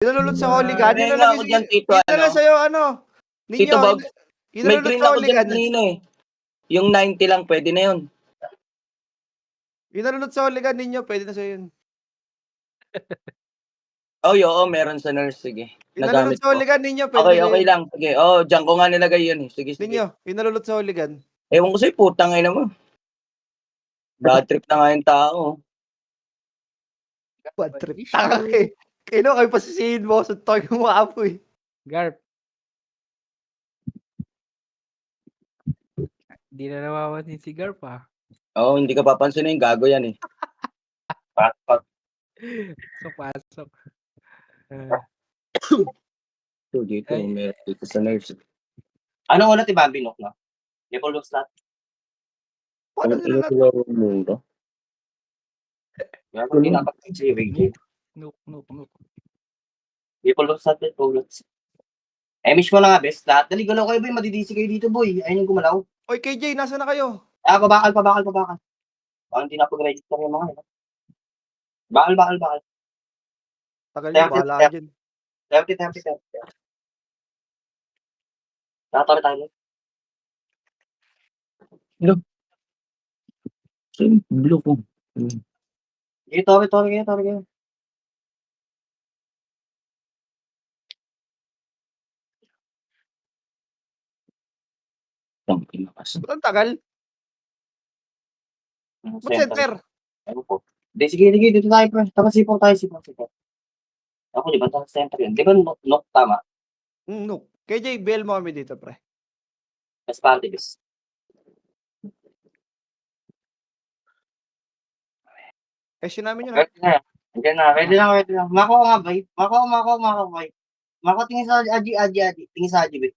Inalulot sa Hooligan, yun na Meron lang ako dyan, Tito, yun na lang ano? sa'yo, ano, Tito ninyo, Bob, may inalulot green sa ako dyan Hooligan. kanina eh. Yung 90 lang, pwede na yun. Inalulot sa Hooligan ninyo, pwede na sa'yo yun. Oy, oo, meron sa nurse, sige. Inalulot Nagamit sa ko. Hooligan ninyo, pwede Okay, na sa'yo okay yun. lang. Sige, oo, diyan ko nga nilagay yun eh. Sige, sige. Ninyo, inalulot sa Hooligan. Ewan ko sa'yo, putang ina mo. Bad trip na nga yung tao. Bad trip. Taka ka eh. Kayo kayo pasisihin mo, suntoy mo maapoy. Garp. Hindi na nawawasin si Garp ah. Oo, hindi ka papansinin, gago yan eh. Pasok. Pasok. So, dito, Ay. meron dito sa nurse. Ano ulit, iba binok na? Nipple look slot? Paano nila na? Mundo? Hindi dapat kasi Nuk. Nipple look slot, nipple look slot. Miss mo na nga, best lahat. Dali, galaw kayo, boy. Madidisi kayo dito, boy. Ayun yung gumalaw. Oy, KJ, nasa na kayo? Pabakal. Parang hindi na pag-register yung mga, Bakal. Tagal nyo, bahala kayo dyan. 30. Tatawid tayo. Blue. Blue ko. Tori kayo. Ang tagal. Ba't center? Ano po? Sige, dito tayo, pre. Tapos sipong tayo. Ako, di ba, tapos center yun? Di ba, knock, tama? No. KJ, bail mo kami dito, pre. Mas party, bis. Question namin yun, ha? Pwede na. Mako nga, bay. Mako, tingin sa Aji. Tingin sa Aji, bay.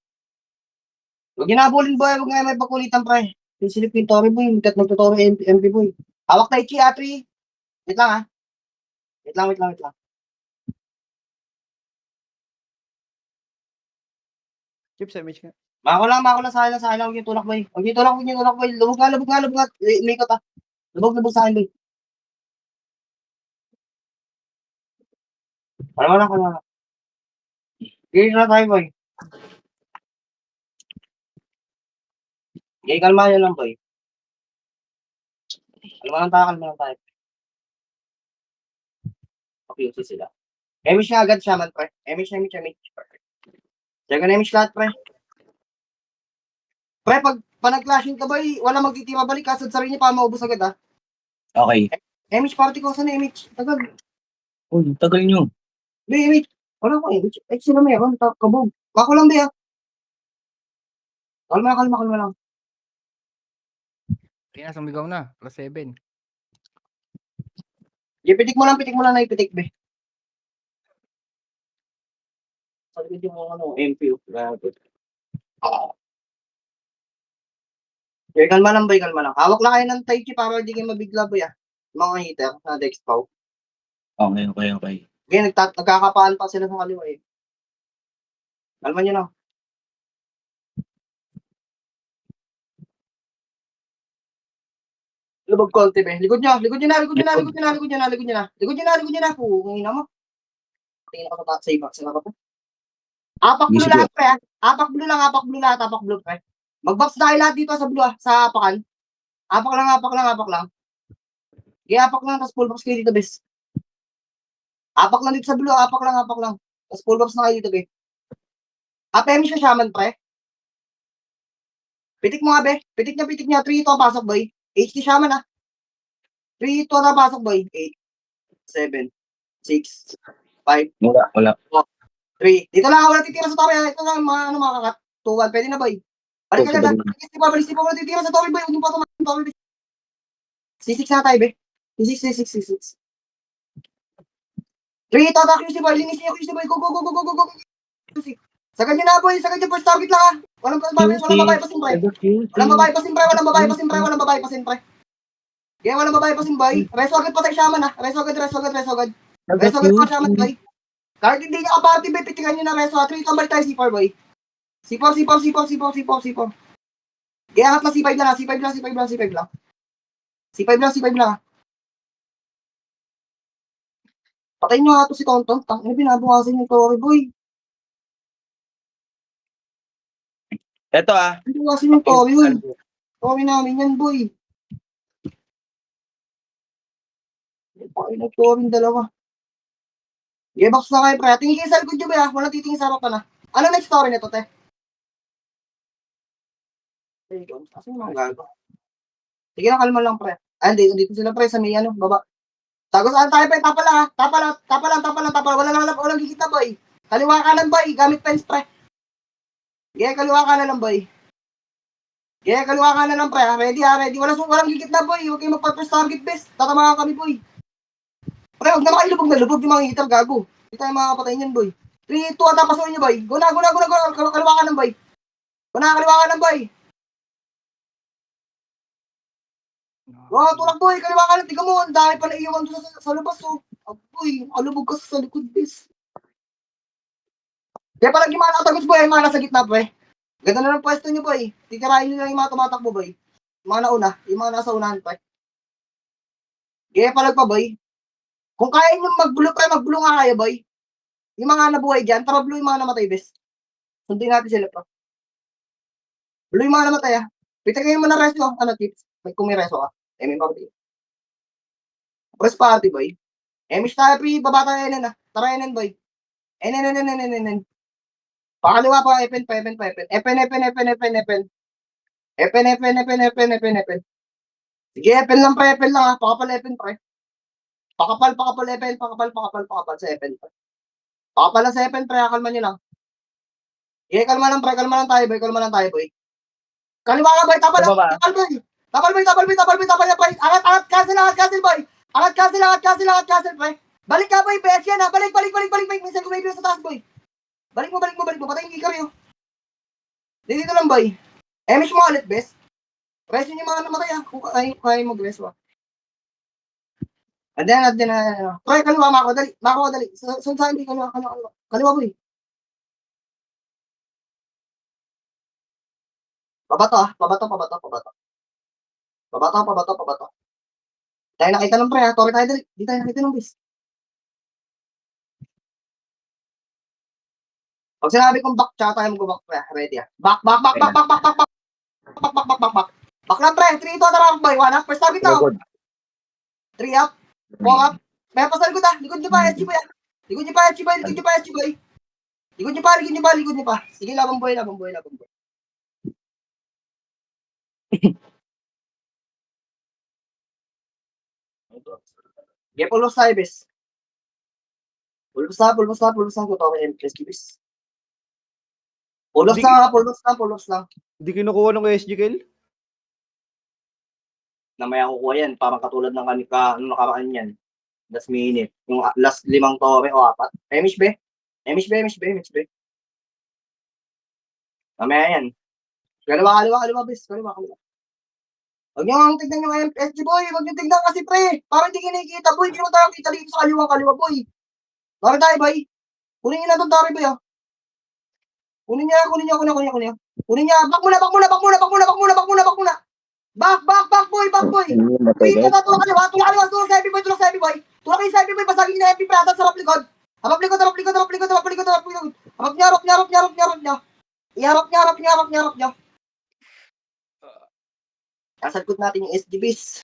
Huwag ginabulin, boy. Huwag nga may pakulitan, pre. Yung silipin, Tori, boy. Kat nagtutoro MP, boy. Hawak na Ichi, Atri. Wait lang, ha? Wait lang. Chip sandwich nga. Mako lang, sa akin lang. Huwag yung tulak, boy. Lubog nga. Umikot, ha? Lubog sa akin, boy. Kalma lang. Gigil na tayo, boy. Kalma yan lang, boy. Kalma lang tayo. Okay, sila. Emish na agad siya, man, pre. Emish. Teka na Emish lahat, pre. Pre, pag nag-clashing ka, boy, wala magtitima balik. Kasad sarili niya pa maubos agad, ha? Okay. Emish, party ko. Saan Emish? Tagal. Uy, tagal nyo. Emish. Wala ko, Emish. Sila meron. Kabog. Mako lang, be, ha? Kalma lang. Kaya sumigaw na. +7. Pitik mo lang na ipitik, be. Sabi yung MP. Kalma lang. Hawak lang kayo ng Tai Chi para hindi kayo mabigla, boy, ah. Mga hitter na Dexpow. Okay. Okay, nagkakapaan pa sila sa kaliwa, eh. Kalma nyo na. Lubog konti, be. Likod nyo na. Likod nyo na. Kung ina mo. Tingin ako sa iba. Apak blue lahat, pre, ha? Apak blue, pre. Mag-buffs na kayo lahat dito sa blue, ha? Sa apakan. Apak lang. Apak lang, tapos full buffs kayo dito, bes. Apak lang dito sa blue, apak lang. Tapos full buffs na kayo dito, be. Apemi siya, shaman, pre. Pitik mo nga, be. Pitik niya. 3 ito, pasok, boy. HD shaman, ha? 3 ito na pasok, boy. 8, 7, 6, 5. Wala. 3. Dito lang, wala titira sa tower. Ito lang, mga kakat. 2-1, pwede na, boy. Balik ka dyan. Balik mo, wala titira sa tower, boy. Huwag yung pa tower, boy. C6 na tayo, be. C6. 3, ito, attack QC, boy. Linis niya QC, boy. Go. Sagad niyo na, boy. First target lang, ha. Walang babae pasin, pre. Walang babae pasin, pre. Kaya walang babae pasin, boy. Reso agad patay shaman, ha. Reso agad pa shaman, boy. Kahit hindi niya kapati, boy, pitikan niyo na reso, ha. 3, tambal tayo, C4, boy. C4. Kaya angat na C5 lang, ha. C5 lang, ha. Patayin nyo nga to si Tonton. Tangina, binabukasan yung Tory boy. Eto ah. Binabukasan yung Tory, boy. Tory namin yan, boy. Pakain na Tory yung dalawa. G-box na kayo, pre. Tingin kayo sa likod nyo, boy, ah. Walang titingin sa harapan, ah. Ano next story nito, te? Kasi mga gago. Sige na, kalma lang, pre. Ah, dito sila, pre, sa may ano, baba. Tago saan tayo, pre? Tapa lang, ha? Tapa lang. Walang gigit na, boy. Kaliwa kanan, boy. Gamit fence, pre. Yeah, kaliwa kanan lang, boy. Yeah, kaliwa kanan lang, pre. Ready, ha? Ready. Walang gigit na, boy. Huwag kayong magpa-press target best. Tatamahan kami, boy. Pre, huwag na kayo lubog na lubog yung mga hitar, gago. Hindi tayo makakapatay niyan, boy. 3, 2, at pasukin nyo, boy. Go na. Kaliwa kanan, boy. Go na, kaliwa kanan, boy. Wow, tulak, boy. Kaliwa kanan. Tiga mo, dahil pala iiwan doon sa labas, so. Boy, alubog ka sa likod, best. Kaya pala yung mga nakatagos, boy, yung mga nasa gitna, pre. Ganda na ng pwesto nyo, boy. Titirahin nyo lang yung mga tumatakbo, boy. Yung mga nauna, yung mga nasa unahan, pre. Kaya palag pa, boy. Kung kaya nyo mag-blue, pre, mag-blue nga kayo, boy. Yung mga nabuhay dyan, tara blue yung mga namatay, bes. Sundin natin sila, pa. Blue yung mga namatay, ah. Pitigay mo na resto, ano, tips. Kung may resto ka. May party. Press party, boy. Mish tayo, pre, baba tayo, NN, ah. Tara, NN, boy. NN. Pakaliwa pa, Epen. Epen. Sige, Epen lang, ah. Pakapal, Epen, pre. Pakapal sa Epen, pre. Pakapal lang sa Epen, pre. Kalma nyo lang. Sige, kalma lang, pre. Kalma lang tayo, boy. Kaliwa ka, boy. Tapal, boy. Boy. Angat, castle, boy. Angat, castle, pre. Balik ka, boy. BS yan, ha. Balik. Minsan kumaibig sa taas, boy. Balik mo. Patayin yung Ikari, oh. Dito lang, boy. Mish mo ulit, best. Press nyo yung mga namatay, ah. Kung kaya mag-rest, wa. Andiyan. Pre, kaliwa, Mako, dali. Saan sa hindi, kaliwa. Kaliwa, boy. Pabato, ah. Pabato. Tayo nakita ng pre, ha. Tori tayo, dali. Di tayo nakita ng bis. Pag sinabi kong back, tsaka tayo mag-back, pre. Ready, ah. Back. Back lang, pre. 3, 2, tara, boy. 1 up. First target na, 3 up. 4 up. May pa sa likod, ah. Likod nyo pa, SG, boy, ah. Likod nyo pa. Likod nyo pa. Sige, labang boy. Okay, pulbos tayo, bis. Pulbos na. Kuto kay SG, bis. Pulbos lang. Hindi kinukuha ng SG Kill. Na may kukuha yan. Parang katulad ng nakaraan yan. Last minute. Yung last 5 tore o 4. Mish, be. Mamaya yan. Kaliwa, bis. Kaliwa. Huwag nyo ang tignan yung SG, boy. Huwag nyo tignan kasi, pre. Parang hindi kinikita, boy. Hindi mo tayo kita dito sa kaliwa, boy. Bakit tayo, boy? Kunin nyo na itong tari, boy, oh. Kunin niya. Back muna. Back, boy. Wait, tulak kaliwa. Tulak sa heavy, boy. Tulak kayo sa heavy, boy. Pasagin na heavy, prata sa harap likod. Harap likod. Harap niya. Iharap niya. Kasagkot natin yung SGBs.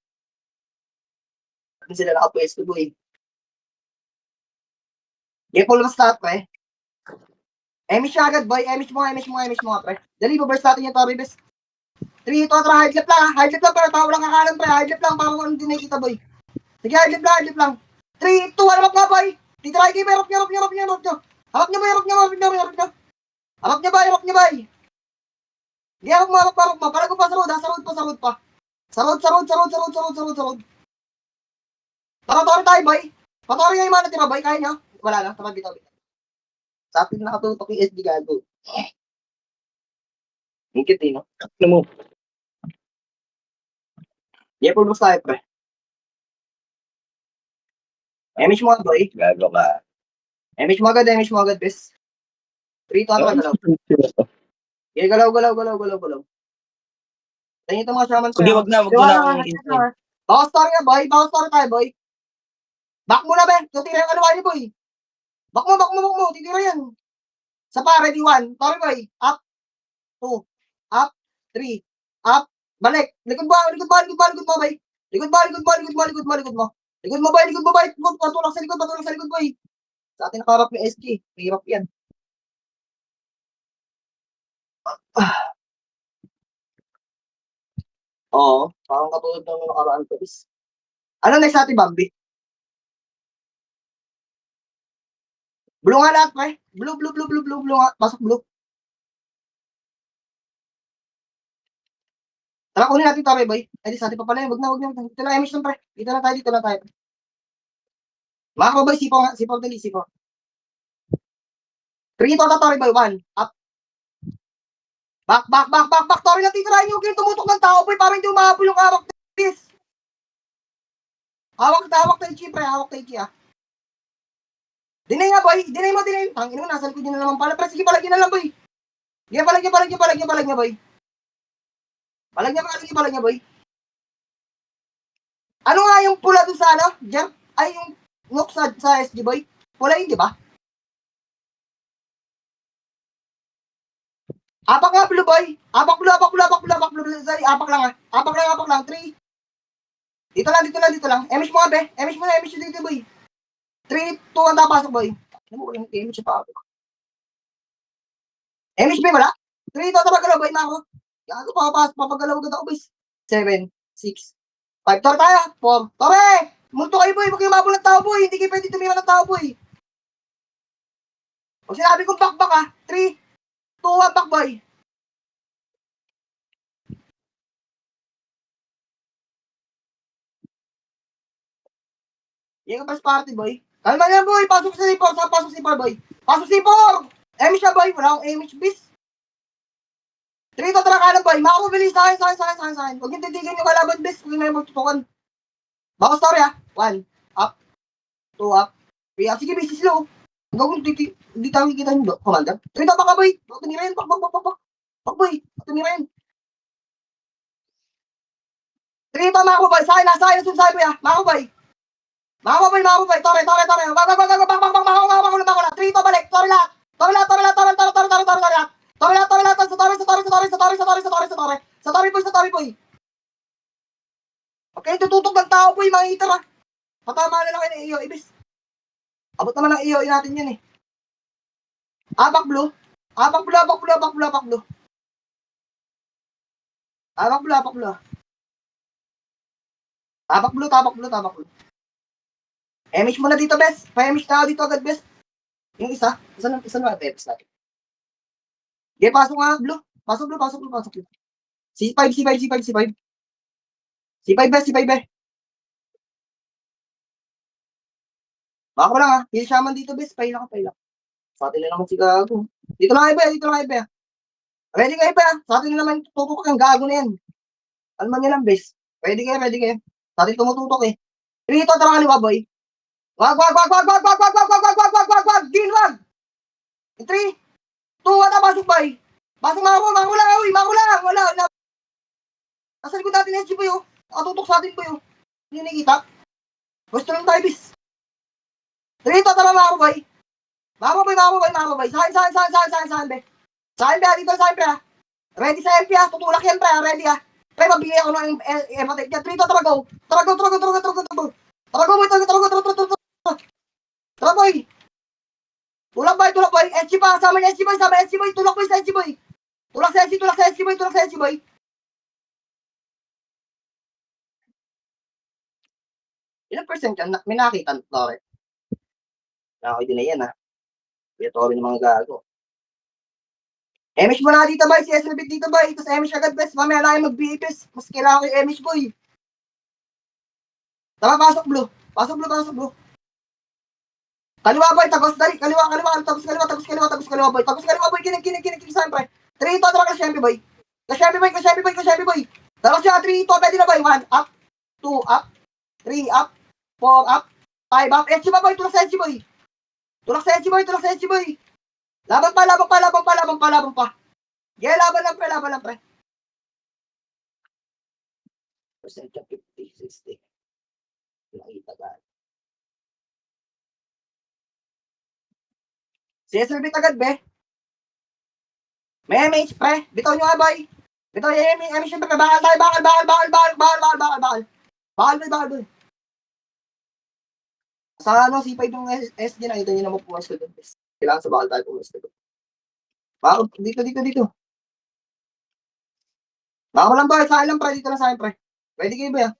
Saan sila nakapwesto, boy? Gepol mas lahat, pre. Emish agad, boy. Emish mo, pre. Dali, baburst natin yung Torre, bes. 3, 2, tara, high left lang, pre. Para walang kakalan, pre. High left lang, para walang hindi nakikita, boy. Sige, high left lang. 3, 2, harap nga, boy. Titry kayo, harap nyo. Harap nyo, boy. Di, harap mo. Palago pa sa road, ha. Sa road pa. Sa road. Tara tayo, boy. Patori nga yung mga natira, boy. Kaya nyo? Wala lang, tara dito. Sa atin nakatutok yung SD gago. Ingkit, no? Ano mo? Pulbos tayo, pre. Emish mo, boy. Gago ka. Emish mo agad, bes. 3, 2, galaw. Okay, galaw. Tayo ito mga shaman, pre. Hindi, wag na. Bawas story nga, boy. Bawas story tayo, boy. Back mo na, be. Tutira yung kaliwa ni boy. Back mo. Titira yan. Sa pa, ready, 1. Sorry, boy. Up. 2. Up. 3. Up. Balik. Likod mo, boy. Likod mo. Likod mo. Patulak sa likod, boy. Sa atin nakaharap yung SG. Hirap yan. Oo. Parang katulad ng nakaraan ko. Ano next natin, Bambi? Blue nga lahat, pre. Blue nga. Pasok blue. Tara, kunin natin ito, boy. Ay, di sa atin pa pala yun. Wag na. Dito na, emission, pre. Dito na tayo. Mga kababoy, sipaw, dali. 3 to, Tori, boy. 1. Up. Back. Tori, natitirahin yung tumutok ng tao, boy. Parang hindi umahabol yung hawak na bis. Hawak tayo, Chi, pre. Hawak tayo, Chi, ah. Dinay nga, boy. Dinay mo. Tangin mo, nasa likod nyo na naman pala. Pre, sige, palagyan na lang, boy. Sige, palagyan, boy. Palagyan niya, boy. Ano nga yung pula doon sa ano? Jeff? Ay, yung knock sa SG, boy. Pula yun, di ba? Apak nga, blue, boy. Apak blue. Sorry, apak lang, ah. Apak lang. 3. Dito lang. Emish mo nga, be. Emish dito, boy. 3, 2, ang tapasok, boy. Ano mo, walang emish pa ako. Emish, be, wala? 3, 2, tapagalaw, boy, na ako. Gago, papagalaw agad ako, boys. 7, 6, 5. Tore tayo. 4. Tore! Multo kayo, boy. Huwag kayo mabul ng tao, boy. Hindi kayo pwede tumira ng tao, boy. Pag sinabi kong back, ah. 3, 2, 1, back, boy. Yan ka pas party, boy. Kalma yan, boy. Pasok sa C4. Pasok C4, boy. Pasok C4! Emish na, boy. Wala akong Emish, bis. 3 to, tara kanan, boy. Makakabilis sa akin. Huwag yung titigan yung kalaban, bis. Huwag na yung magtutukan. Bako story, ah. 1. Up. 2, up. 3, up. Sige, bis. Slow. Gawin, hindi tayo kikita yung commander. 3 to, baka, boy. Baka tumira yun. Bak, boy. Baka tumira yun. 3 to, mako, boy. Sa akin, boy, ah. Mako, boy. Tore. Bak. Trito, balik. Tore lahat. Sa Tore, boy. Okay, tututok ng tao, boy. Mga hitter, ah. Patama na lang kayo ng iyo, ibis. Abot naman ng iyo, natin yan, eh. Apak blue. Apak blue. Tapak blue. Emish mo na dito, best. Pa-emish na dito agad, best. Yung isa na best natin. Okay, pasok nga, blue. Pasok blue. C5, best. Baka ko lang, ah. Heal shaman dito, best. Paila ka. Sa atin na naman si Gago. Dito lang, Ibe. Ready kayo, Ibe, ah. Sa atin na naman tututok ang Gago na yan. Alman nyo lang, best. Ready kayo. Sa atin tumututok, eh. Dito, tara kaliwa, boy. Wag. Gin, wag. 3, 2, 1, pasok, boy. Pasok, mako lang. Wala. Nasa likod natin SG, boy, oh. Nakatutok sa atin, boy, oh. Hindi nakikita. Gusto lang tayo, bis. 3, 2, tara, mako, boy. Mako, boy. Sa akin, be. Sa akin, be, dito, ah. Ready sa MP, ah. Tutulak yan, pre, ah. Ready, ah. Pre, mabigay ako ng empatek. 3, 2, tara, go. Tara, go, boy. Tara, boy. Tulak, boy. SG pa. Sama SG, boy. Tulak, boy, sa SG, boy. Tulak sa SG, boy. Ilang percent yan? May nakakita, Tore. Nakakita din na yan, ha. Kaya Tore ng mga gago. Emish mo na dito, boy. Si SLB dito, boy. Tapos Emish agad, best. Mamaya lang yung mag-BPS. Mas kailangan ko yung Emish, boy. Tama, pasok blue. Kaliwa, boy. Tagos, dali. Kaliwa. Tagos kaliwa, boy. Kinig, siyempre. 3, 2, tara ka, Siyempre, boy. Ka-Siyempre, boy. Tagos siya, 3, 2, pwede na, boy. 1, up. 2, up. 3, up. 4, up. 5, up. SG ba, boy? Tulak sa SG, boy. Laban pa. Yeah, laban lang, pre. Percent 50, 60. Nakita ka. CSLB agad, be. May MH, pre. Bitaw nyo nga, boy. Bitaw yung MH, syempre, bakal tayo, bakal. Bakal, boy. Sa ano, C5 yung SD, nakita nyo naman pumas ko doon. Kailangan sa bakal tayo pumas ko doon. Bakal, dito. Bakal lang, boy. Sa akin lang, pre. Dito lang sa akin, pre. Ready kayo, boy, ah.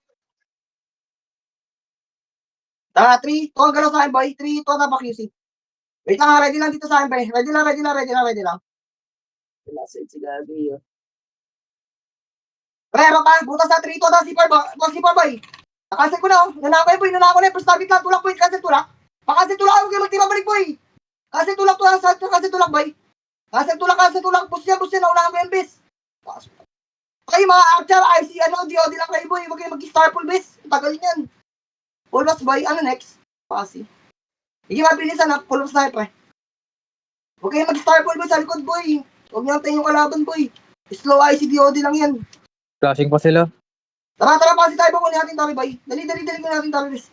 Tara, 3, 2, ang galaw sa akin, boy. 3, 2, tapa QC. Wait lang, ready lang dito sa akin, pre. Ready lang. Last side si Gabi, oh. Pre, pa, butas na 3, 2, na C4, boy. Nakansel ko na, oh. Nanako boy. First target lang, tulak, boy. Cancel tulak. Pakancel tulak, huwag kayo magtira balik, boy. Cancel tulak, boy. Cancel tulak. Bus yan, naunahan ko yung bis. Okay, mga Archer, IC, DOD lang kayo, boy. Huwag kayo mag-star full bis. Tagal niyan. Full box, boy. Ano next? Pasi. Hindi mabilisan, ha. Full box na, pre. Huwag kayo mag-star full, boy, sa likod, boy. Huwag niyo antayin yung kalaban, boy. Slow IC, DOD lang yan. Flashing pa sila. Tara, pasi tayo, kunin natin tabi, boy. Dali ko natin tabi, bis.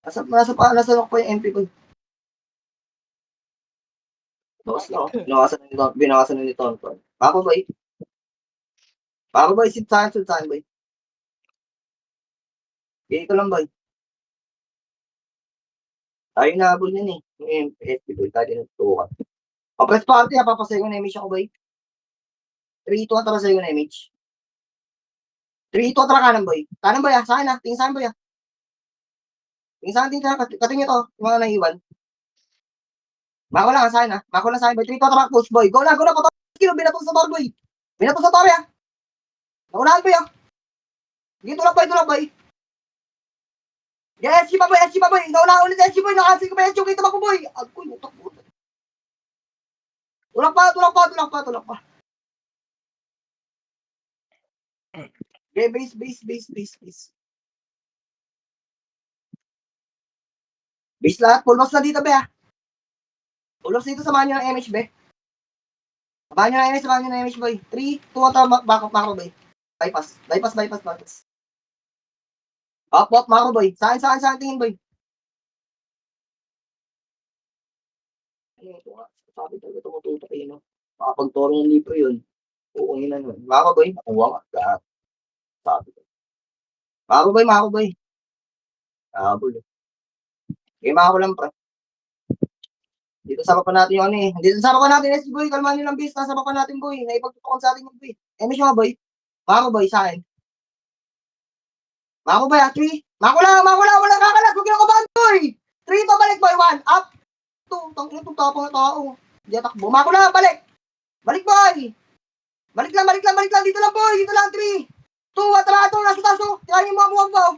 Nasa lock pa yung MP, boy. Binakasan na nito. Papa, boy, sit saan, boy. Dito lang, boy. Tayo nahabol yun, eh. Yung MP, boy, tayo tinutukan. Press party, ha, papasay ko na image ako, boy. 3-2, tara sa'yo na image. 3-2, tara kanan, boy. Kanan, boy, ha, sa akin, ha. Tingin sa akin, boy, ha. Tingin sa akin, katingin to, yung mga naiwan. Mako lang sa akin, boy. 3-2, tara, push, boy. Go na, pato. Skill, binato sa tor, boy. Binato sa tor, ha. Naunahan, boy, ha. Sige, tulak, boy. Yes, SG pa, boy. Naunahan ulit, SG, boy. Nakansig ko pa, SG, kita ba ko, boy. Agkoy, utak po. Tulak pa. Okay, base. Base lahat, full box na dito, be, ha. Full box dito, samahan nyo ng MH, be. Samahan nyo ng MH, boy. 3, 2, back up, boy. Bypass. Up, mako, boy. Saan tingin, boy. Ito nga, sabi talaga tumututo kayo, no? Makapag-toro ng libro yun. Uungin na nun. Mako, boy. Nakuha ka. Sabi ko. Mako, boy. Habol. Okay, mako lang, pre. Dito sa pa natin yung ano, eh. Dito sa pa natin, SG, boy. Kalmahan nyo lang, bis. Nasa pa natin, boy. Naipagtutukan sa atin yung boy. MH mga, boy. Mako, boy, sa akin. Mako, boy, 3. Mako lang, walang kakalas. Huwag yung kabahan, boy. 3 to balik, boy. 1, up. 2, tangin itong tapang na tao. Hindi atakbo. Mako lang, balik. Balik, boy. Balik lang. Dito lang, boy. Dito lang, 3, 2, atara, nasa taso. Tirahin mo, muwag.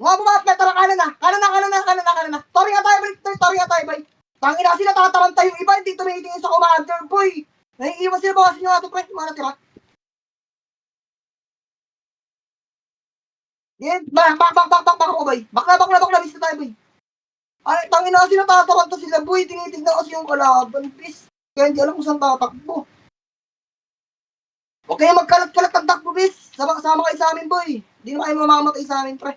Muwag mo, tara, kanan na. Tori nga tayo, boy. Tangin na sila, tataranta yung iba. Hindi tumitingin sa commander, boy. Naiiwan sila, bawasin nyo nga ito, pre. Mga natira. Yan, back ako, boy. Bakla, bis na tayo, boy. Ay, tangin na kasi natataranta sila, boy. Tinitignan kasi yung kalaban, bis. Kaya hindi alam kung saan tatakbo. Okay, magkalat-kalat ang takbo, bis. Sama kayo sa amin, boy. Hindi na kayo mamamatay sa amin, pre.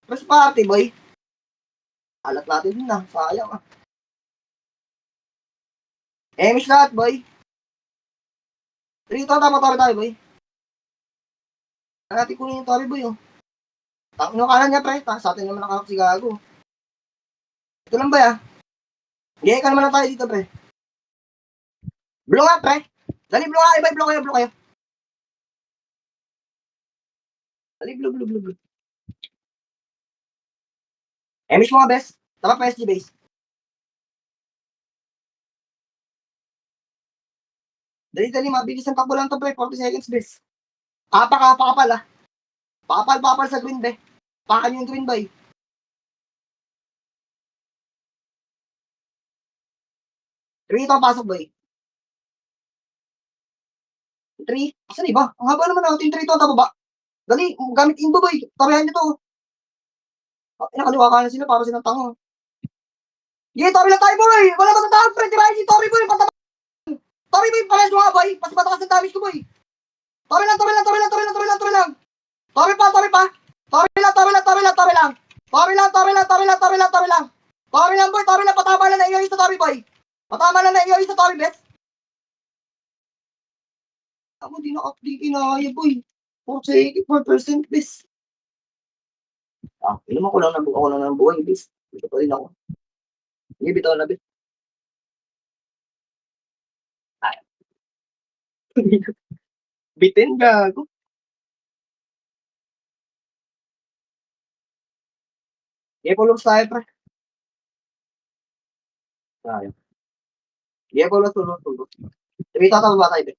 Press party, boy. Alat natin din na. Sayang, ah. Emish lahat, boy. 3 to, tama tayo, boy. Natin kunin yung tori, boy, oh. Tangin yung kanan niya, pre. Sa atin naman nakakap si Gago. Ito lang ba, ah? Hindi, ka naman lang tayo dito, pre. Blow nga, pre. Dali, blow nga. Iba, blow kayo. Dali, blow. Emish mga best. Tama pa SG base. Dali, mabilis ang takbo lang to, pre. 40 seconds, best. Pakapal, ah. Pakapal sa green, be. Pakan yung green, boy. Rito ang pasok, boy. 3. Asan iba? Ang haba naman natin. 3 to, tama ba? Dali, gamit imbo, boy. Tabihan nyo to. Nakaliwa ka na sila para silang tango. Sige, Tori lang tayo, boy. Wala ba sa taon, pre? Tirahin si Tori, boy. Tori, boy. Pares mo nga, boy. Pasipatakas ng damage ko, boy. Tori lang. Tori pa. Tori lang. Tori lang boy, Tori lang, patama lang na iyo sa Tori boy. Patama lang na iyo sa Tori best. Ako di kinaya boy. 84% best. Ilan ako lang ng buhay best. Dito pa rin ako. Hindi bitaw na best. Bitin gago. Epolong tayo pre. Tayo. Epolong tulog. Tumita ka ba tayo be?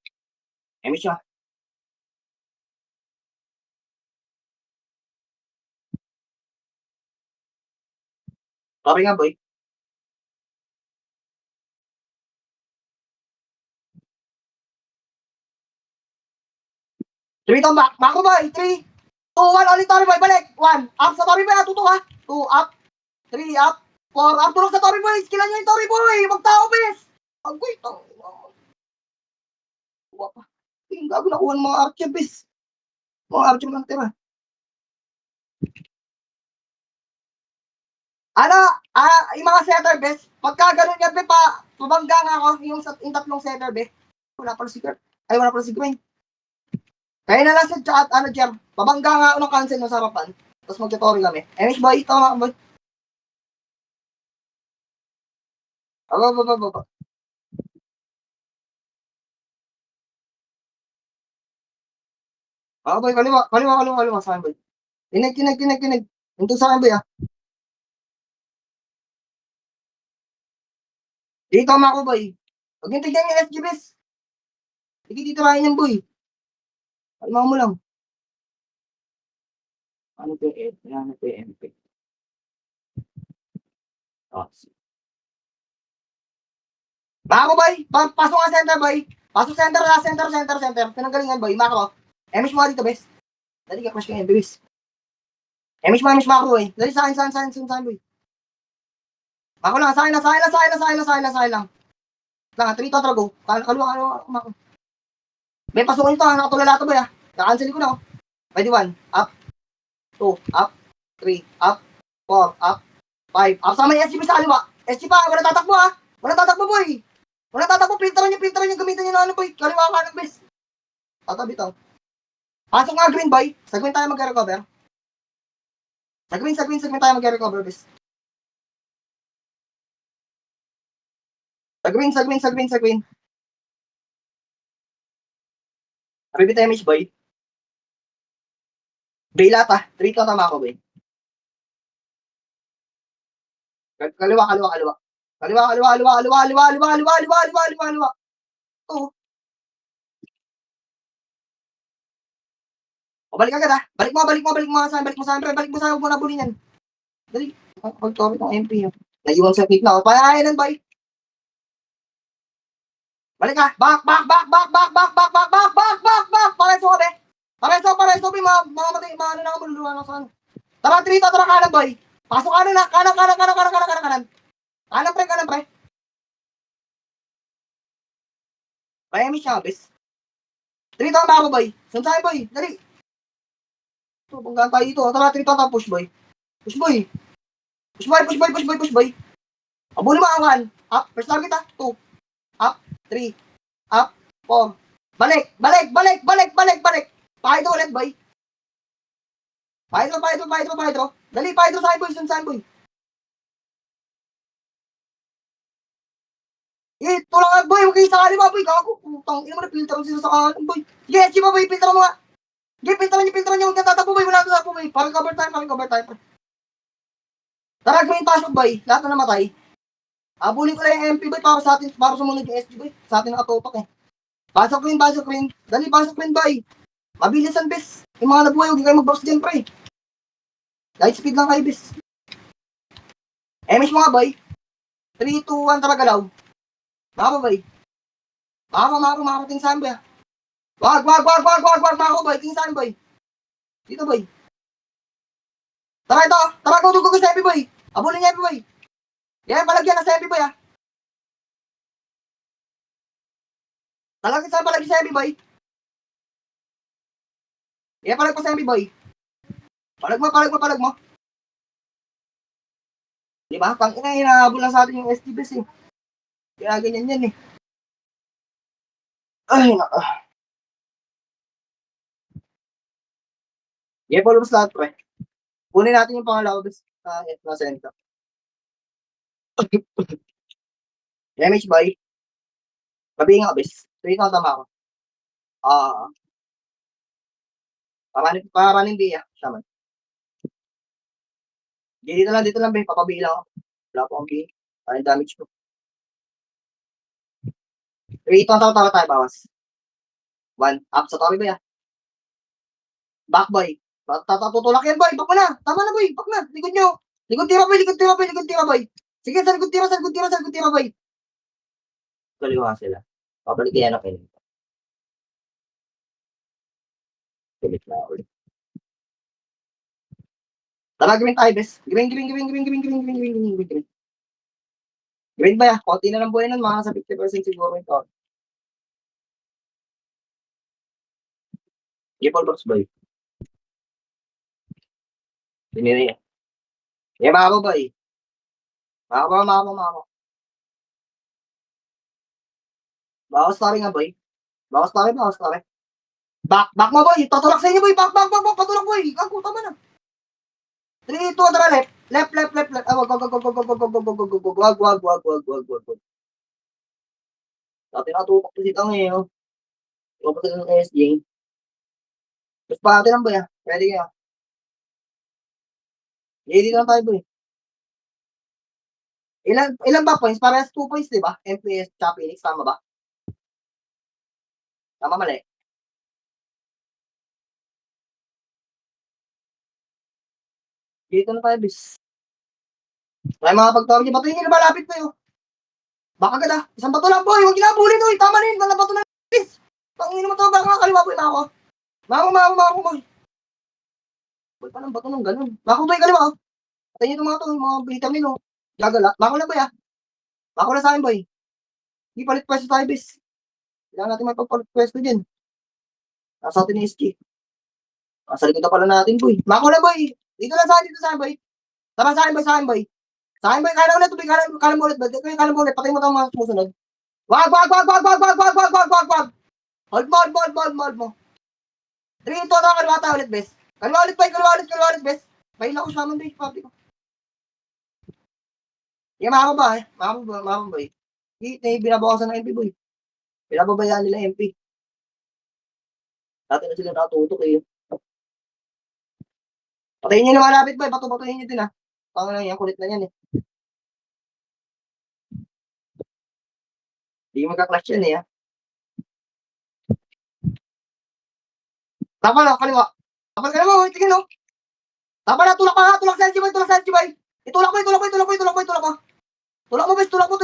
Emi siya. Sorry nga boy. Tumita back. Mako boy. 3, 2, 1. Ulit Tori boy. Balik. 1. Up sa Tori boy. 2 ha. 2 up. 3 up. 4 up. Tulog sa Tori boy. Skillan nyo yung Tori boy. Magtao bes. Ang boy. Wapa. Yung gago nakuha ng mga archer bes. Mga archer lang tira. Ano, yung mga setter bes, pagka ganun yan, be, pabangga nga ako yung tatlong setter, be. Wala pala si Kurt. Ay, wala pala si Gwen. Kaya na lang sa chat, Jam, pabangga nga ako ng cancel ng sarapan. Tapos mag-tutorial kami. Emish boy, tama boy. Aba. Boy, kaliwa, sa akin, boy. Kinig. Ito sa akin, boy, Dito ako, boy. Huwag yung tignan yung SG, bes. Sige, dito rahin yan, boy. Kalma mo lang. Ano PM? Ano PMP? Mako, boy. Pasok nga center, boy. Pasok center. Pinanggalingan, boy. Mako. Emish mo dito, bes. Dali ka, crush ka yan, bes. Emish Mako, boy. Dali sa akin, boy. Mako lang, sa akin lang. Lang, 3 to go. Kaliwa, Mako. May pasukin ito, nakatulala ito, boy, Kakancel ko na, Pwede 1, up. 2, up. 3, up. 4, up. 5, up. Sama yung SG sa kaliwa. SG pa, wala tatakbo, Wala tatakbo, boy. Wala tatakbo, filteran nyo, gamitin nyo na boy. Kaliwa ka ng bes. Tatabi to. Pasok nga green, boy. Sa green tayo mag-recover. Sa green tayo mag-recover, bes. Sa green. Repeat damage, boy. Bailata. 3 to tama ako, boy. Kaliwa. Oo. O, balik agad, Balik mo sa akin, Balik mo sa akin, huwag mo na bulin yan. Dali. Pag-topic ng MP, Naiwan sa click na ako. Payayanan, boy. Balik ka. Back. Pareso, be. Mga ano na ako, maluluwa na saan. Tara, 3 to, tara kanan, boy. Pasok kanan na. Kanan. Kanan, pre. Miami siya, bes. 3 to, ba ako, boy. Sunsahin, boy. Dali. Ito, banggaan tayo dito. Tara, 3 to, push, boy. Push, boy. Abuli mo ang 1. Up. First target, 2. Up. 3. Up. 4. Balik. Pahidro ulit, boy. Pahidro. Dali, pahidro sa akin, boy. Sunsahin, boy. Tulang nga, boy. Huwag kayo sa kaliwa, boy. Gago. Putang ina mo na filter mo sila sa kanan, boy. Sige, SG mo, boy. Filter mo nga. Sige, filter nyo. Huwag na tatakbo, boy. Wala na tatakbo, boy. Parang cover time. Tara, green pasok, boy. Lahat na namatay. Abulin ko lang yung MP, boy. Para sumunod yung SG, boy. Sa atin nakatopak, Pasok green. Dali, pasok green, boy. Mabilisan, bes. Yung mga nabuhay, huwag kayo mag-box dyan, pre. Light speed lang kayo, bes. Emish mo nga, boy. 3, 2, 1, tara galaw. Mako, boy. Mako, ting saan, boy. Wag, mako, boy. Ting saan, boy. Dito, boy. Tara ito. Tara, go sa heavy, boy. Abulin niya, heavy, boy. Yan, palagyan na sa heavy, boy, Palagi sa heavy, boy. Yan, palag pa sa heavy, boy. Palag mo. Di ba? Tangina, hinahabol lang sa atin yung STBs eh. Kaya ganyan yan eh. Ay, naka. Yeah, follow lahat, pre. Kunin natin yung pangalawa, bes. Na center. Damage by. Gabi nga, bes. 3 na tama ako. Paraning biya. Siya man. Dito lang, be. Papabilang ako. Wala po ang biya. Ano damage ko? 3 tawa tayo, bawas. 1. Up sa tabi, ba ya? Back, boy. Tutulak yan, boy. Back mo na. Tama na, boy. Back na. Likod nyo. Likod tira, boy. Likod tira, boy. Likod tira, boy. Sige, sa likod tira, boy. Kaliwa sila. Pabalik yan ako. Pilit na ulit. Tara, gawin tayo, bes. Gawin. Gawin ba ya? Konti na lang buhay nun, mga sa 50% siguro ito. Gipol box, boy. Binili yan. Yeah, mako, boy. Mako. Bawas tayo nga, boy. Bawas tayo. Back mo, boy. Tutulak sa inyo, boy. Back. Patulak, boy. Ako, tama na. 3, 2, tara, left. Left. Ah, wag. Dati natutok to si Tang eh, oh. Ikaw pa sila ng SJ. Mas pati lang, boy, ah. Pwede kaya. Dito lang tayo, boy. Ilan ba points? Parehas 2 points, di ba? MPS tsaka Phoenix, tama ba? Tama, mali. Dito na tayo, bis. Tayo mga pagtawag niyo. Bato yung malapit na yun. Baka agad ah. Isang bato lang, boy. Huwag ginabulin, boy. Tama na yun. Wala bato na, bis. Pangino mo to. Baka kaliwa, boy. Mako, boy. Boy, pa ng bato ng ganun. Mako, boy, kaliwa, oh. Patayin niyo itong mga to. Mga vitamin, oh. Gagala. Mako na, boy, ah. Mako na sa akin, boy. Hindi palit pwesto tayo, bis. Kailangan natin magpapalit pwesto din. Nasa atin ni SK. Nasa likod na pala natin, boy. Mako na, boy. Dito sa akin, boy. Tara sa akin, boy. Sa akin, boy. Kala ulit, boy. Kala mo ulit, boy. Kala mo ulit. Patay mo itong mga sumusunod. Wag. Hold mo. 3, 2, kaliwa tayo ulit, bes. Kaliwa ulit, bes. Pahin ako siya man, bes. Papi ko. Yeah, mako, boy. Binabawasan ng MP, boy. Pinababayaan nila MP. Dati na sila natutok eh. Patayin nyo na malapit, boy. Bato-batuhin nyo din, ah. Tama lang yan, kulit na yan, eh. Hindi magka-clash yan, eh, ah. Tama na, kaliwa. Tapos ka naman, tingin, no? Tama na, tulak sa LG, boy. Itulak mo. Tulak mo, bes. Tulak mo.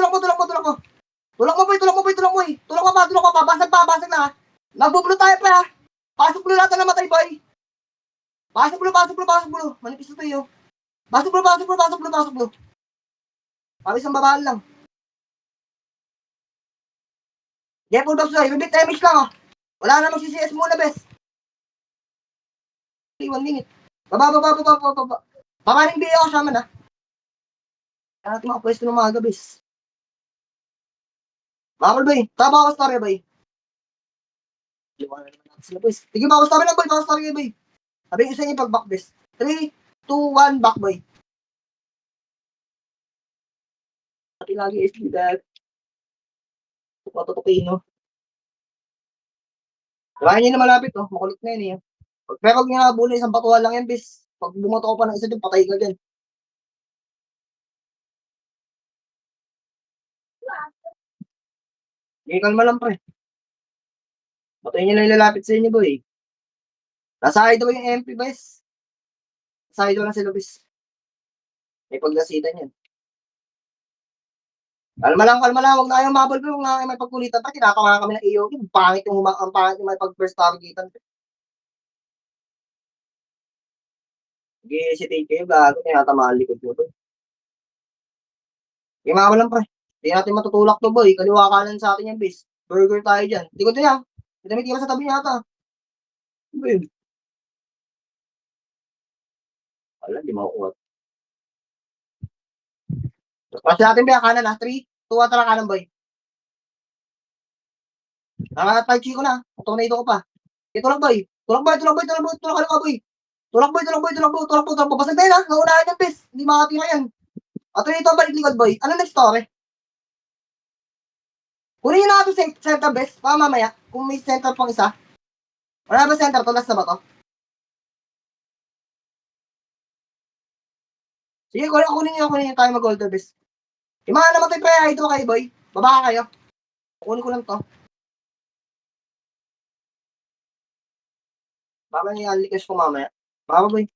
Basag na, ha. Nagbubulo tayo pa, ha. Pasok bulo natin na matay, boy. Pasok bulo. Manipis na tayo. Pasok bulo. Pawis ang babaan lang. Gepol box na, ibibit damage lang, oh. Wala na mag-CCS muna, bes. 1 minute. Baba. Pamaring biya ako siya man, ha. Kaya natin makapwesto ng mga gabis. Bakal, boy. Bawas tabi, boy. Liwanag naman natin sila, boys. Sige, bawas tabi, boy. Sabi ko sa inyo pag-back, bes. 3, 2, 1, back, boy. Pati lagi SP that. Tututukin, no? Kaya nyo na malapit, no? Makulit na yun, eh. Pero huwag nyo nakabuli, isang batuhan lang yan, bes. Pag bumoto ko pa ng isa dyan, patay ka dyan. Hindi, kalma lang, pre. Batuhin nyo na ilalapit sa inyo, boy. Nasa idol yung MP, bes. Nasa idol na sila, bes. May paglasitan yan. Kalma lang. Huwag na kayong mabal, bro. Huwag na kayong may pagkulitan. Kinakawa kami ng EOG. Ang pangit yung may pag-first targetan. Sige, kayo, gago. Tinatamaan likod mo, bro. Yung mga walang, pre. Hindi natin matutulak to, boy. Kaliwa kanan sa atin yan, base. Burger tayo dyan. Likod na yan. Hindi sa tabi yata. Boy. Wala, di makukuha. Crush natin ba? Kanan na. 3, 2, 1, tara kanan, boy. Nangangat Chico na. Tornado ko pa. Tulak, boy. Tulak, boy. Tulak, boy. Tulak, boy. Tulak, ka, boy. Tulak, boy. Tulak, boy. Tulak, boy. Tulak, boy. Tulak, boy. Basag na yun, ha? Naunahan yung bes. Hindi makatira yan. At ito, balik likod, boy. Ano next story? Kunin nyo na ito center best. Baka mamaya, kung may center pang isa. Wala ba center to? Last na ba to? Sige, kunin nyo tayo mag-golden best. Yung mga namatay pre, ito kayo, boy. Baba kayo. Kunin ko lang to. Baka nyo i-unlickers ko mamaya. Baka, boy.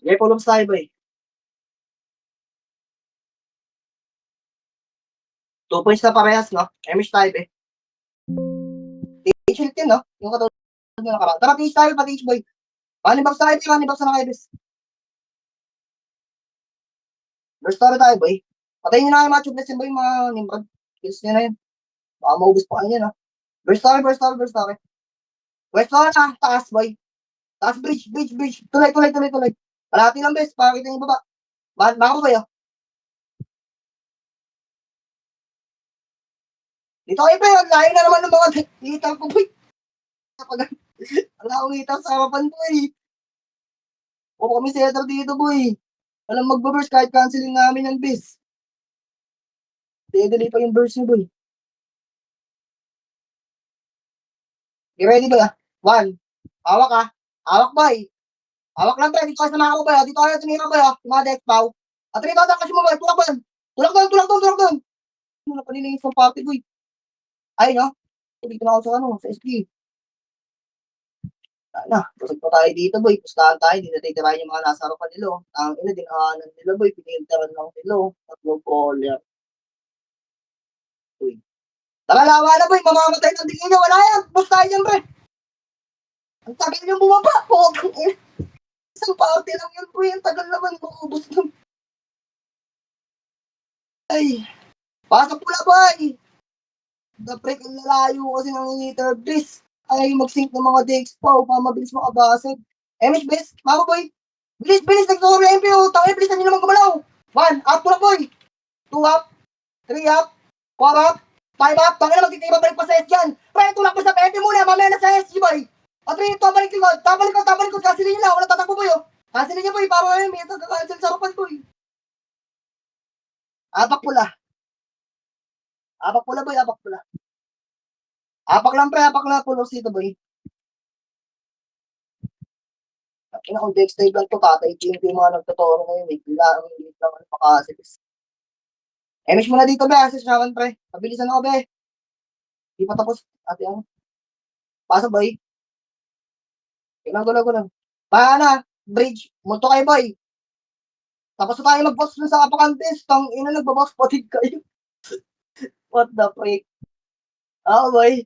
Sige, pulong tayo, boy. 2 points na parehas, no? Emish tayo, eh. H-Hilt yun, no? Yung katulad nyo nakaraan. Tara, TH tayo, pati boy. Manibox na kayo, manibox na kayo, bes. First story tayo, boy. Patayin nyo na kayo mga tubeless yun, boy, mga nimrod. Kills nyo na yun. Baka maubos pa kayo yun, no? First story. West story na, taas, boy. Taas, bridge. Tulay. Palati lang, bes, para kita yung baba. Baka ko kayo. Dito kayo, boy. Ang layo na naman ng mga hitang ko, boy. Wala akong hitang sa harapan, boy. O kami settle dito, boy. Walang mag-burst kahit cancelin namin yung bes. Delay pa yung burst niyo, boy. You ready, boy? 1. Hawak, ha? Hawak, boy. Hawak lang, pre. Dito kayo sa mga ko, boy. Dito kayo tumira, boy. Yung mga deck pow. At rin, takas mo, boy. Tulak, boy. Tulak doon. Ano na panilinis ng party, boy. Ay, no? Dito na ako sa, sa SG. Busog pa tayo dito, boy. Pustahan tayo. Hindi na titirahin yung mga nasa harapan nila. Ang ina, dinaanan nila, boy. Pinilteran lang nila. At no caller. Boy. Tara, lawa na, boy. Mamamatay ng tingin niya. Wala yan. Bus tayo dyan, pre. Ang tagal yung bumaba. Pokang ina. Isang party lang yun, boy. Ang tagal naman. Maubos lang. Ay. Pasok pula, boy. The freak, ang lalayo kasi ng inhitter. Please. Ay, mag-sync ng mga decks pa. Para mabilis makabasag. MH, best. Mama, boy. Bilis. Nagturo yung MPO. Tangin, bilis na nyo naman gumalaw. 1. Up pula, boy. 2 up. 3 up. 4 up. 5 up. Tangin na, magtitiba balik pa sa SG yan. Pre, tulak mo sa PMP muna. Mamaya na sa SG, boy. O 3, ito, balik likod. Tabalikod. Kasilin nyo lang. Wala tatakbo, boy, oh. Kasilin nyo, boy. Para ngayon, may ito kakancel sa harapan, boy. Apak pula, boy. Apak lang, pre. Pulos dito, boy. Kina kung dex type lang to, tatay Jim yung mga nagtotoro ngayon. May bilang ano makasilis. Emish mo na dito, be. Assist naman, pre. Pabilisan ako, be. Di pa tapos. Ate, ano? Pasok, boy. Gulang. Paana, bridge. Multo kayo, boy. Tapos na tayo mag-box dun sa Apakantes. Tang ina, nagbabox patig kayo. What the freak? Boy.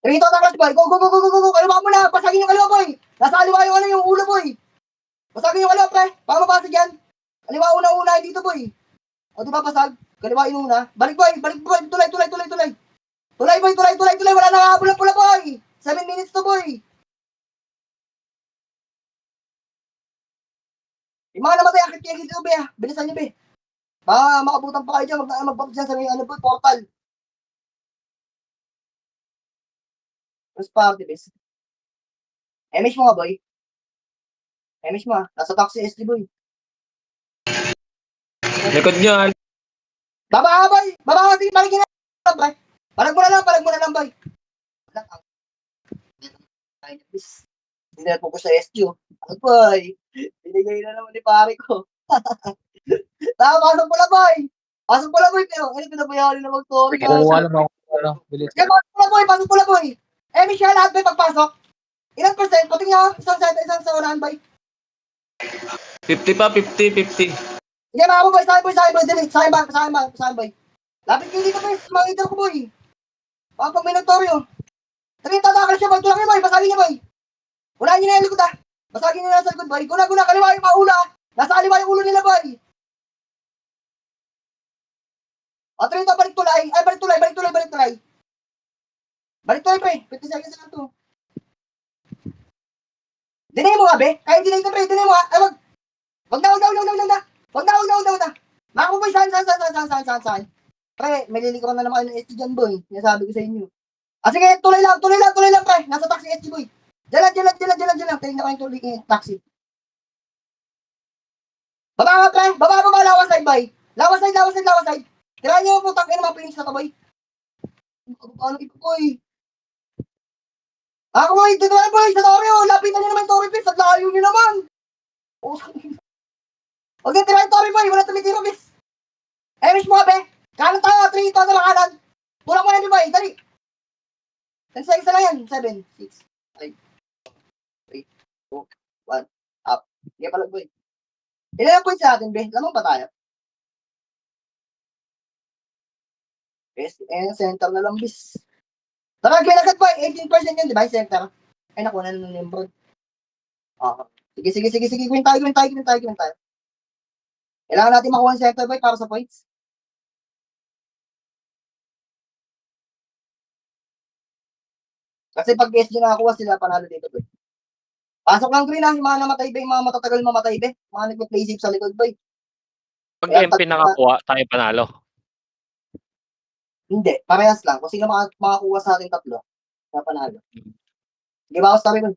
Rito, taklas, boy. Go. Kaliwa mo na. Pasagin yung kaliwa, boy. Nasa kaliwa yung ulo, boy. Pasagin yung kaliwa, pre. Baka mabasag yan. Kaliwa una dito, boy. O, diba pasag? Kaliwa yung una. Balik, boy. Tulay. Tulay, boy. Wala na pula, boy. 7 minutes to, boy. Yung mga namatay, akit kayo dito, be. Bilisan nyo, be. Baka makabutan pa kayo dyan. Mag-box dyan sa may boy, portal. First party, bes. MH mo nga, boy. MH mo, nasa taxi SG, boy. Likod nyo, ah. Baba, boy! Baba, sige, paligin na, boy. Palag mo na lang, boy. Hindi na focus sa SG, oh. Ano, boy? Binigay na naman ni pare ko. Pasok pula, boy. Pero ano pinabayari na mag-story ka? Naman ako. Bilis. Pasok pula, boy. Michelle, lahat, boy, pagpasok. Ilang percent? Pati nga, isang sa unahan, boy. 50 pa, 50. Sige, mga boy, sa akin, boy. Delete, sa akin, boy. Lapit kayo dito, boy. Makita ko, boy. Baka pag may nagtoryo. Sige, tatakal siya, boy. Tulak niya, boy. Basagin niya, boy. Unahin niyo na yung likod, ah. Basagin niyo na sa likod, boy. Guna, kaliwa yung maula. Nasa kaliwa yung ulo nila, boy. O, trito, balik tulay. Balik tulay. Balik tulay, pre. 50 seconds na to. Dinay mo nga, be. Kaya dinay ko, pre. Dinay mo nga. Ay, wag. Wag na. Mga boy, saan. Pre, may lilikuran na naman kayo ng SG dyan, boy. Sinasabi ko sa inyo. Sige, tuloy lang, pre. Nasa taxi SG, boy. Diyan lang. Tingnan ko yung tuloy yung taxi. Baba nga, pre. Baba, lawas side, boy. Lawas side. Tirahan niyo po, tangin ng mga Phoenix na to, boy. Ano ito, boy? Ako, boy, dito na, boy. Sa Torre, lapitan niyo naman yung Torre, please. At layo niyo naman. Okay, tirahan yung Torre, boy. Wala tumitiro, please. Miss mo, be. Kanan tayo, 3, ito na kanan. Tulak mo yan, boy. Dali. Isa lang yan. 7, 6, 5, 3, 2, 1, up. Sige pala, boy. Ilan ang points natin, be? Lamang pa tayo. Best center na lang, bis. Tara, agad, boy. 18% yun, di ba? Center. Ay, nakuha na ng number. Sige. Gwin tayo. Kailangan natin makuha ang center, boy, para sa points. Kasi pag PSG nakakuha sila, panalo dito, boy. Pasok lang green, yung mga namatay, boy. Yung mga matatagal mamatay, boy. Mga nagpa-play safe sa likod, boy. Pag MP nakakuha, tayo panalo. Hindi, parehas lang. Kung sino makakuha sa ating tatlo, panalo. Hindi ba ako sabi nun?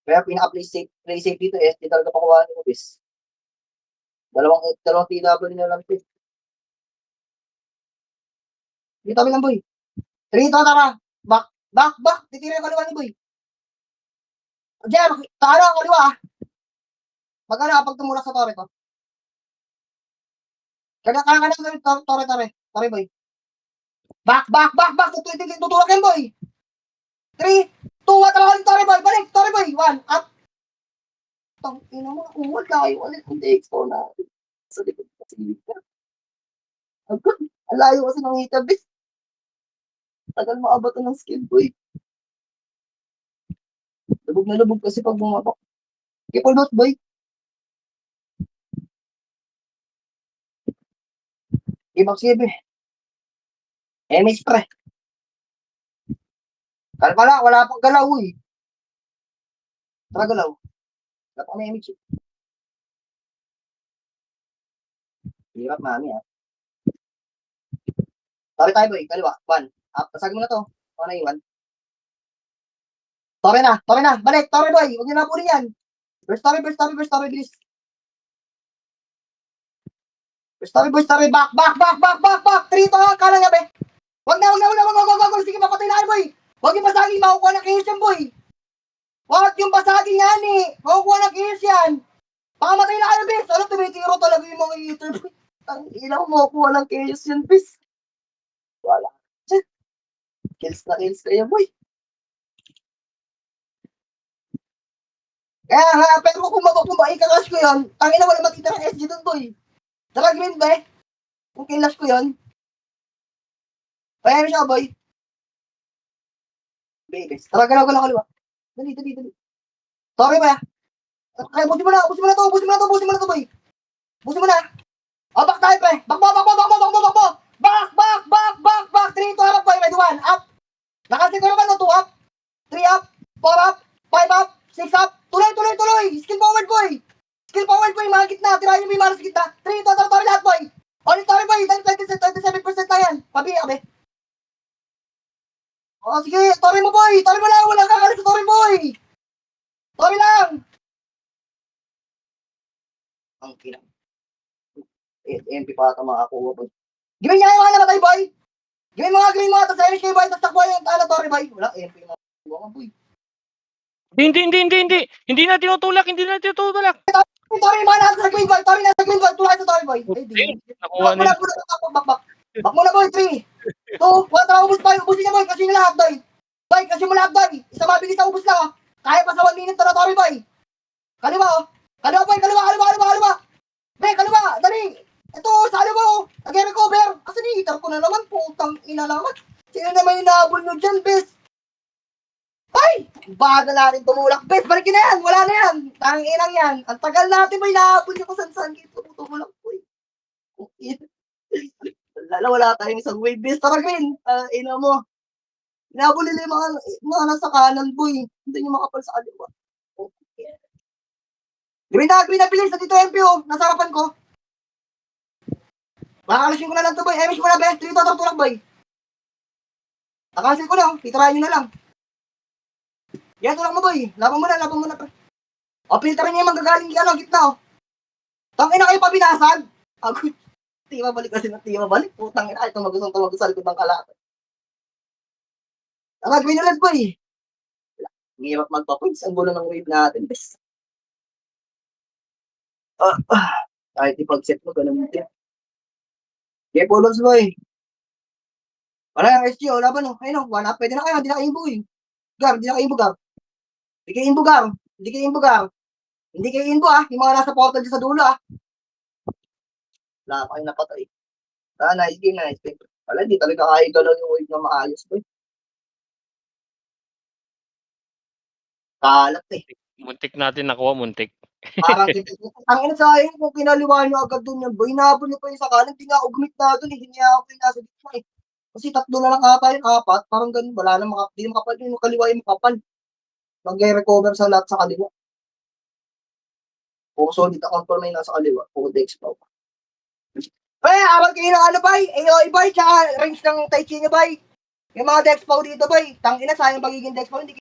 Kaya pinaka-play safe dito, di talaga pakuha mo, bis. Dalawang TW na lang ito. Dito kami lang, boy. 3 to, tara. Back. Titira yung kaliwa ni boy. Diyan, tara ang kaliwa, ah. Magkano kapag tumulak sa Torre to? Torre, boy. Back. Tutulak yan, boy. 3, 2, 1, tara ulit, Torre, boy. Balik, Torre, boy. 1, up. Ina mo, kuwal tayo ulit. Hindi, expo na. Sa likod kasi ka. Ang layo kasi ng hitabis. Tagal maabot ng skill, boy. Lubog na lubog kasi pag bumabak. Kipol not, boy. Ibang sibe. Emis, pre. Kalpala, wala pang galaw, eh. Tara galaw. Wala pang emis, eh. Hirap, mami, ah. Tabi tayo, boy. Kaliwa. 1. Up. Pasagin mo na to. Ako na iwan. Torre na. Balik. Torre, boy. Huwag niyo na puli yan. Burst torre, bilis. Burst torre. Back. 3 to, kanan nga, be. Wag na. Sige, papatay na kayo, boy. Huwag yung basagin. Makukuha ng kills yan, boy. Huwag yung basagin yan, eh. Makukuha ng kills yan. Pakamatay na kayo, bis. Ano, tumitiro talaga yung mga eater, boy. Ang ilaw mo, kuha ng kills yan, bis. Wala. Kills kayo, boy. Kaya nga, pero kung ikakash ko yun, tangin na wala matitira ng SG dun, boy. Tara, green, be. Kung kilash ko yun. Kaya siya, boy. Babies. Tara, galaw kaliwa. Dali. Sorry, ba? Kaya, busin mo na to, boy. Busin mo na. Back tayo, pre. Back. Back. 3 to harap, boy. Ready, 1. Up. Nakasiguro ka na 2 up. 3 up. 4 up. 5 up. 6 up. Tuloy. Skill forward, boy. Mga gitna. Tirahin mo yung mga sa gitna. 3 to, tara, lahat, boy. Only Torre, boy. 27% na yan. Pabi, abe. Sige. Torre mo, boy. Torre mo lang. Walang kakalit sa Torre, boy. Torre lang. Ang kinang. MP pa ata makakuha, boy. Gawin niya yung mga namatay, boy. Gawin mga. Tapos MHK, boy. Tapos takbo yung Torre, boy. Wala, MP makakuha, boy. Hindi. Hindi na tinutulak. Torre, mga nasa sa Green, boy. Tulak sa Torre, boy. Nakuha nila. Back muna, boy. 3, 2, 1, tara, ubus, boy. Ubusin niya, boy. Kasi nila lahat, boy. Boy, kasi mo lahat, boy. Isa mabilis na ubus lang, oh. Kaya pa sa 1 minute na Torre, boy. Kaliwa, oh. Kaliwa, boy. Kaliwa. Be, kaliwa. Dali. Ito, sa kaliwa, oh. Nag-recover. Kasi ni-hitter ko na naman. Putang ina naman. Sino naman yung nahabol nyo dyan, bes? Ay! Bagal natin tumulak, bes. Balikin na yan. Wala na yan. Tangin yan. Ang tagal natin, boy. Nahabol nyo kung saan-saan. Tumulak, boy. Wala tayong isang wave, bes. Tara, Green. Ina mo. Nahabol nila yung mga nasa kanan, boy. Hindi nyo makapal sa kaliwa. Green na, bilis. Nandito MPO. Nasa harapan ko. Makakalasin ko na lang to, boy. Emish mo na, be. 3 to tulak, boy. Nakasil ko lang. Titirahin nyo na lang. Yan, tulak mo, boy. Laban mo na. O, filterin niya yung manggagaling gitna, oh. Tangina kayo pabinasag. Ako, di mabalik kasi ng mabalik. Putang ina, ito magusong sa likod ng kalatan. Ang gagawin na lang, boy. Ang hirap magpa-points. Ang gulo ng wave natin, bes. Kahit ipag-set mo, ganun din. Okay, Polos, boy. Wala yung SG, wala ba no? Ayun, 1 up, pwede na kayo, hindi na kayo imbo, eh. Gar, hindi na kayo imbo, Gar. Hindi kayo imbo, Gar. Hindi kayo imbo, ah. Yung mga nasa portal dyan sa dulo, ah. Wala pa kayo napatay. Nice game. Wala, hindi talaga kaya galaw yung wave na maayos, boy. Kalat, eh. Muntik natin nakuha, muntik. Parang ang ina sayang kung kinaliwa nyo agad dun yan, boy. Nahabol nyo pa yung sa kanan, hindi nga ako gumit na dun, eh. Hindi nga ako nasa gitna, eh. Kasi 3 na lang ata yun, 4. Parang ganun, wala na hindi makapal yung kaliwa yung makapal. Mag-recover sa lahat sa kaliwa. Puro solid na control na yung nasa kaliwa. Puro dex pa. Abal kayo ng ano, bay? AOE, bay? Tsaka range ng Tai Chi nyo, bay? Yung mga dex pa dito, bay. Tangina, sayang pagiging dex pa. Hindi